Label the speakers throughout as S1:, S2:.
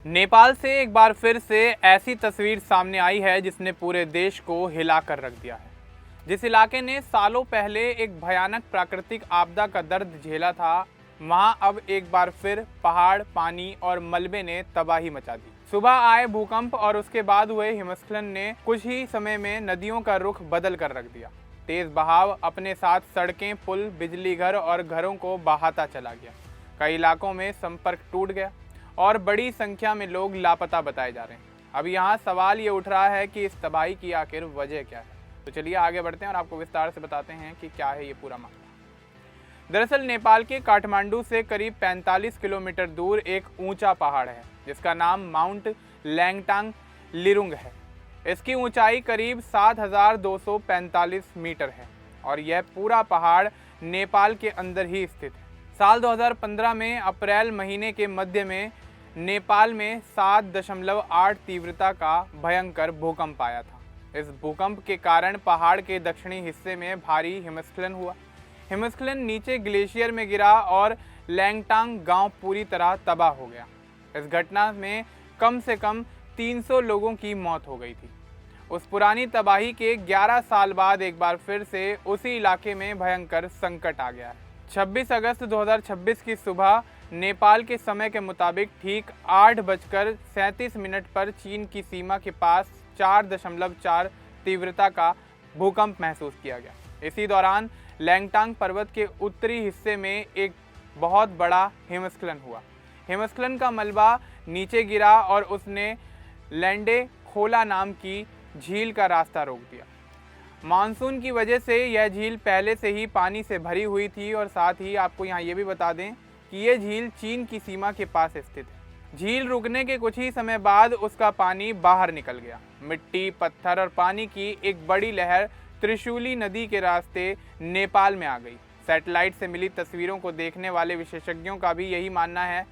S1: नेपाल से एक बार फिर से ऐसी तस्वीर सामने आई है जिसने पूरे देश को हिला कर रख दिया है। जिस इलाके ने सालों पहले एक भयानक प्राकृतिक आपदा का दर्द झेला था, वहां अब एक बार फिर पहाड़, पानी और मलबे ने तबाही मचा दी। सुबह आए भूकंप और उसके बाद हुए हिमस्खलन ने कुछ ही समय में नदियों का रुख बदल कर रख दिया। तेज बहाव अपने साथ सड़कें, पुल, बिजली घर और घरों को बहाता चला गया। कई इलाकों में संपर्क टूट गया और बड़ी संख्या में लोग लापता बताए जा रहे हैं। अब यहाँ सवाल ये उठ रहा है कि इस तबाही की आखिर वजह क्या है। तो चलिए आगे बढ़ते हैं और आपको विस्तार से बताते हैं कि क्या है ये पूरा मामला। दरअसल नेपाल के काठमांडू से करीब 45 किलोमीटर दूर एक ऊंचा पहाड़ है जिसका नाम माउंट लैंगटांग लिरुंग है। इसकी ऊंचाई करीब 7,245 मीटर है और यह पूरा पहाड़ नेपाल के अंदर ही स्थित है। साल 2015 में अप्रैल महीने के मध्य में नेपाल में 7.8 तीव्रता का भयंकर भूकंप आया था। इस भूकंप के कारण पहाड़ के दक्षिणी हिस्से में भारी हिमस्खलन हुआ। हिमस्खलन नीचे ग्लेशियर में गिरा और लैंगटांग गांव पूरी तरह तबाह हो गया। इस घटना में कम से कम 300 लोगों की मौत हो गई थी। उस पुरानी तबाही के 11 साल बाद एक बार फिर से उसी इलाके में भयंकर संकट आ गया है। 26 अगस्त 2026 की सुबह नेपाल के समय के मुताबिक ठीक 8:37 पर चीन की सीमा के पास 4.4 तीव्रता का भूकंप महसूस किया गया। इसी दौरान लैंगटांग पर्वत के उत्तरी हिस्से में एक बहुत बड़ा हिमस्खलन हुआ। हिमस्खलन का मलबा नीचे गिरा और उसने लैंडे खोला नाम की झील का रास्ता रोक दिया। मानसून की वजह से यह झील पहले से ही पानी से भरी हुई थी और साथ ही आपको यहाँ ये भी बता दें कि यह झील चीन की सीमा के पास स्थित है। झील रुकने के कुछ ही समय बाद उसका पानी बाहर निकल गया। मिट्टी, पत्थर और पानी की एक बड़ी लहर त्रिशूली नदी के रास्ते नेपाल में आ गई। सैटेलाइट से मिली तस्वीरों को देखने वाले विशेषज्ञों का भी यही मानना है।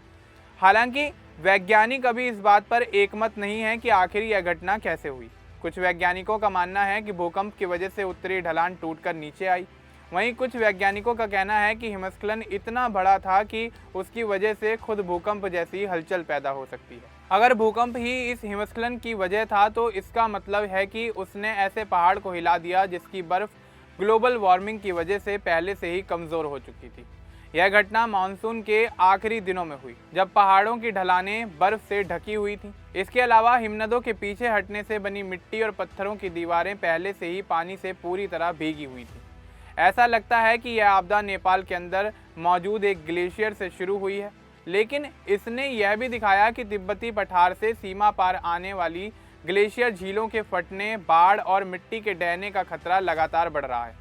S1: हालांकि वैज्ञानिक अभी इस बात पर एकमत नहीं है कि आखिर यह घटना कैसे हुई। कुछ वैज्ञानिकों का मानना है कि भूकंप की वजह से उत्तरी ढलान टूटकर नीचे आई। वहीं कुछ वैज्ञानिकों का कहना है कि हिमस्खलन इतना बड़ा था कि उसकी वजह से खुद भूकंप जैसी हलचल पैदा हो सकती है। अगर भूकंप ही इस हिमस्खलन की वजह था तो इसका मतलब है कि उसने ऐसे पहाड़ को हिला दिया जिसकी बर्फ ग्लोबल वार्मिंग की वजह से पहले से ही कमज़ोर हो चुकी थी। यह घटना मानसून के आखिरी दिनों में हुई जब पहाड़ों की ढलानें बर्फ से ढकी हुई थी। इसके अलावा हिमनदों के पीछे हटने से बनी मिट्टी और पत्थरों की दीवारें पहले से ही पानी से पूरी तरह भीगी हुई थी। ऐसा लगता है कि यह आपदा नेपाल के अंदर मौजूद एक ग्लेशियर से शुरू हुई है, लेकिन इसने यह भी दिखाया कि तिब्बती पठार से सीमा पार आने वाली ग्लेशियर झीलों के फटने, बाढ़ और मिट्टी के ढहने का खतरा लगातार बढ़ रहा है।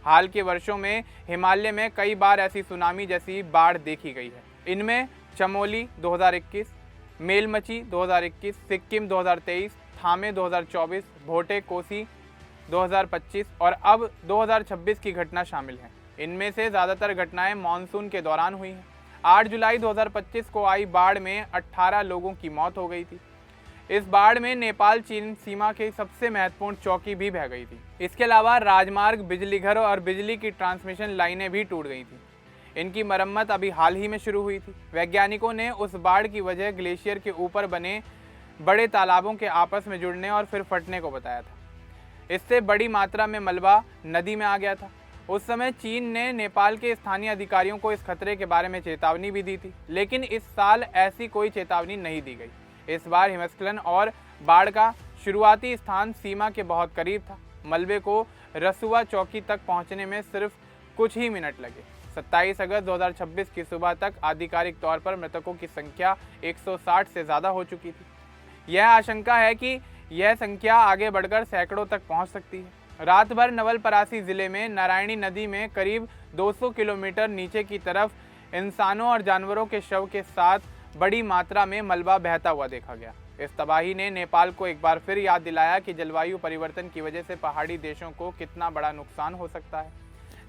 S1: हाल के वर्षों में हिमालय में कई बार ऐसी सुनामी जैसी बाढ़ देखी गई है। इनमें चमोली 2021, मेलमची 2021, सिक्किम 2023, थामे 2024, भोटे कोसी 2025 और अब 2026 की घटना शामिल हैं। इनमें से ज़्यादातर घटनाएं मानसून के दौरान हुई हैं। 8 जुलाई 2025 को आई बाढ़ में 18 लोगों की मौत हो गई थी। इस बाढ़ में नेपाल चीन सीमा की सबसे महत्वपूर्ण चौकी भी बह गई थी। इसके अलावा राजमार्ग, बिजली घर और बिजली की ट्रांसमिशन लाइनें भी टूट गई थी। इनकी मरम्मत अभी हाल ही में शुरू हुई थी। वैज्ञानिकों ने उस बाढ़ की वजह ग्लेशियर के ऊपर बने बड़े तालाबों के आपस में जुड़ने और फिर फटने को बताया था। इससे बड़ी मात्रा में मलबा नदी में आ गया था। उस समय चीन ने नेपाल के स्थानीय अधिकारियों को इस खतरे के बारे में चेतावनी भी दी थी, लेकिन इस साल ऐसी कोई चेतावनी नहीं दी गई। इस बार हिमस्खलन और बाढ़ का शुरुआती स्थान सीमा के बहुत करीब था। मलबे को रसुआ चौकी तक पहुंचने में सिर्फ कुछ ही मिनट लगे। 27 अगस्त 2026 की सुबह तक आधिकारिक तौर पर मृतकों की संख्या 160 से ज़्यादा हो चुकी थी। यह आशंका है कि यह संख्या आगे बढ़कर सैकड़ों तक पहुंच सकती है। रात भर नवलपरासी जिले में नारायणी नदी में करीब 200 किलोमीटर नीचे की तरफ इंसानों और जानवरों के शव के साथ बड़ी मात्रा में मलबा बहता हुआ देखा गया। इस तबाही ने नेपाल को एक बार फिर याद दिलाया कि जलवायु परिवर्तन की वजह से पहाड़ी देशों को कितना बड़ा नुकसान हो सकता है।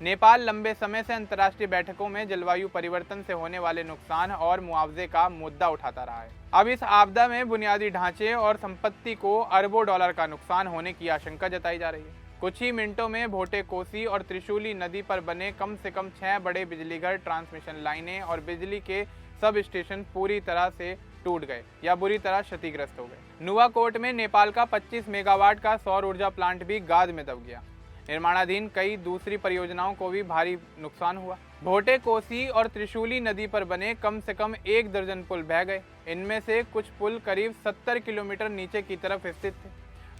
S1: नेपाल लंबे समय से अंतर्राष्ट्रीय बैठकों में जलवायु परिवर्तन से होने वाले नुकसान और मुआवजे का मुद्दा उठाता रहा है। अब इस आपदा में बुनियादी ढांचे और संपत्ति को अरबों डॉलर का नुकसान होने की आशंका जताई जा रही है। कुछ ही मिनटों में भोटे कोसी और त्रिशूली नदी पर बने कम से कम 6 बड़े बिजलीघर, ट्रांसमिशन लाइनें और बिजली के सब स्टेशन पूरी तरह से टूट गए या बुरी तरह क्षतिग्रस्त हो गए। नुवाकोट में नेपाल का 25 मेगावाट का सौर ऊर्जा प्लांट भी गाद में दब गया। निर्माणाधीन कई दूसरी परियोजनाओं को भी भारी नुकसान हुआ। भोटे, कोसी और त्रिशूली नदी पर बने कम से कम 1 दर्जन पुल बह गए। इनमें से कुछ पुल करीब 70 किलोमीटर नीचे की तरफ स्थित थे।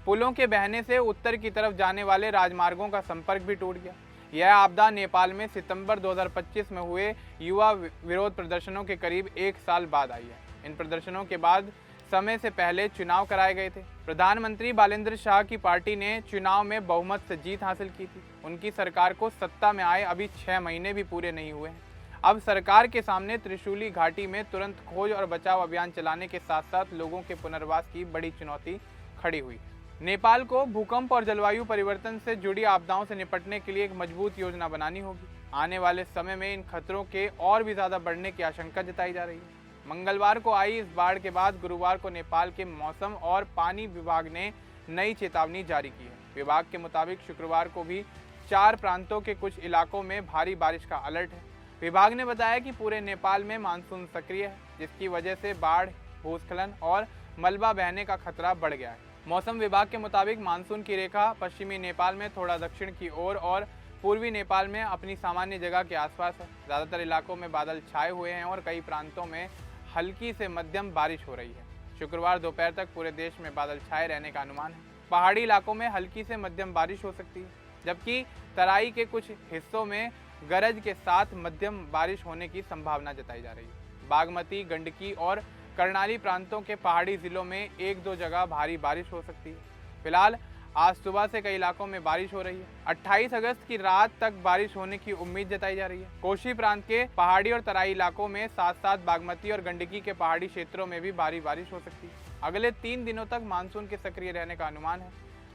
S1: पुलों के बहने से उत्तर की तरफ जाने वाले राजमार्गों का संपर्क भी टूट गया। यह आपदा नेपाल में सितंबर 2025 में हुए युवा विरोध प्रदर्शनों के करीब 1 साल बाद आई है। इन प्रदर्शनों के बाद समय से पहले चुनाव कराए गए थे। प्रधानमंत्री बालेंद्र शाह की पार्टी ने चुनाव में बहुमत से जीत हासिल की थी। उनकी सरकार को सत्ता में आए अभी 6 महीने भी पूरे नहीं हुए हैं। अब सरकार के सामने त्रिशूली घाटी में तुरंत खोज और बचाव अभियान चलाने के साथ साथ लोगों के पुनर्वास की बड़ी चुनौती खड़ी हुई। नेपाल को भूकंप और जलवायु परिवर्तन से जुड़ी आपदाओं से निपटने के लिए एक मजबूत योजना बनानी होगी। आने वाले समय में इन खतरों के और भी ज़्यादा बढ़ने की आशंका जताई जा रही है। मंगलवार को आई इस बाढ़ के बाद गुरुवार को नेपाल के मौसम और पानी विभाग ने नई चेतावनी जारी की है। विभाग के मुताबिक शुक्रवार को भी 4 प्रांतों के कुछ इलाकों में भारी बारिश का अलर्ट है। विभाग ने बताया कि पूरे नेपाल में मानसून सक्रिय है, जिसकी वजह से बाढ़, भूस्खलन और मलबा बहने का खतरा बढ़ गया है। मौसम विभाग के मुताबिक मानसून की रेखा पश्चिमी नेपाल में थोड़ा दक्षिण की ओर और पूर्वी नेपाल में अपनी सामान्य जगह के आसपास है। ज़्यादातर इलाकों में बादल छाए हुए हैं और कई प्रांतों में हल्की से मध्यम बारिश हो रही है। शुक्रवार दोपहर तक पूरे देश में बादल छाए रहने का अनुमान है। पहाड़ी इलाकों में हल्की से मध्यम बारिश हो सकती है, जबकि तराई के कुछ हिस्सों में गरज के साथ मध्यम बारिश होने की संभावना जताई जा रही है। बागमती, गंडकी और कर्णाली प्रांतों के पहाड़ी जिलों में 1-2 जगह भारी बारिश हो सकती है। फिलहाल आज सुबह से कई इलाकों में बारिश हो रही है। 28 अगस्त की रात तक बारिश होने की उम्मीद जताई जा रही है। कोशी प्रांत के पहाड़ी और तराई इलाकों में साथ साथ बागमती और गंडकी के पहाड़ी क्षेत्रों में भी भारी बारिश हो सकती है। अगले 3 दिनों तक मानसून के सक्रिय रहने का अनुमान है।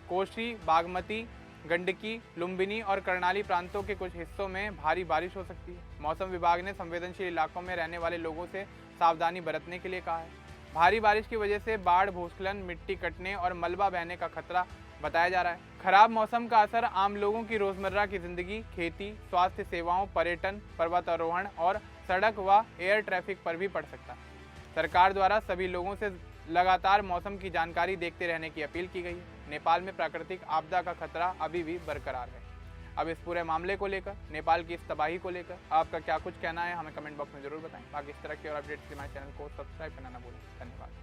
S1: कोशी, बागमती, गंडकी, लुम्बिनी और कर्णाली प्रांतों के कुछ हिस्सों में भारी बारिश हो सकती है। मौसम विभाग ने संवेदनशील इलाकों में रहने वाले लोगों से सावधानी बरतने के लिए कहा है। भारी बारिश की वजह से बाढ़, भूस्खलन, मिट्टी कटने और मलबा बहने का खतरा बताया जा रहा है। खराब मौसम का असर आम लोगों की रोजमर्रा की जिंदगी, खेती, स्वास्थ्य सेवाओं, पर्यटन, पर्वतारोहण और सड़क व एयर ट्रैफिक पर भी पड़ सकता है। सरकार द्वारा सभी लोगों से लगातार मौसम की जानकारी देखते रहने की अपील की गई है। नेपाल में प्राकृतिक आपदा का खतरा अभी भी बरकरार है। अब इस पूरे मामले को लेकर, नेपाल की इस तबाही को लेकर आपका क्या कुछ कहना है, हमें कमेंट बॉक्स में जरूर बताएं। बाकी इस तरह के और अपडेट्स के लिए हमारे चैनल को सब्सक्राइब करना ना भूलें। धन्यवाद।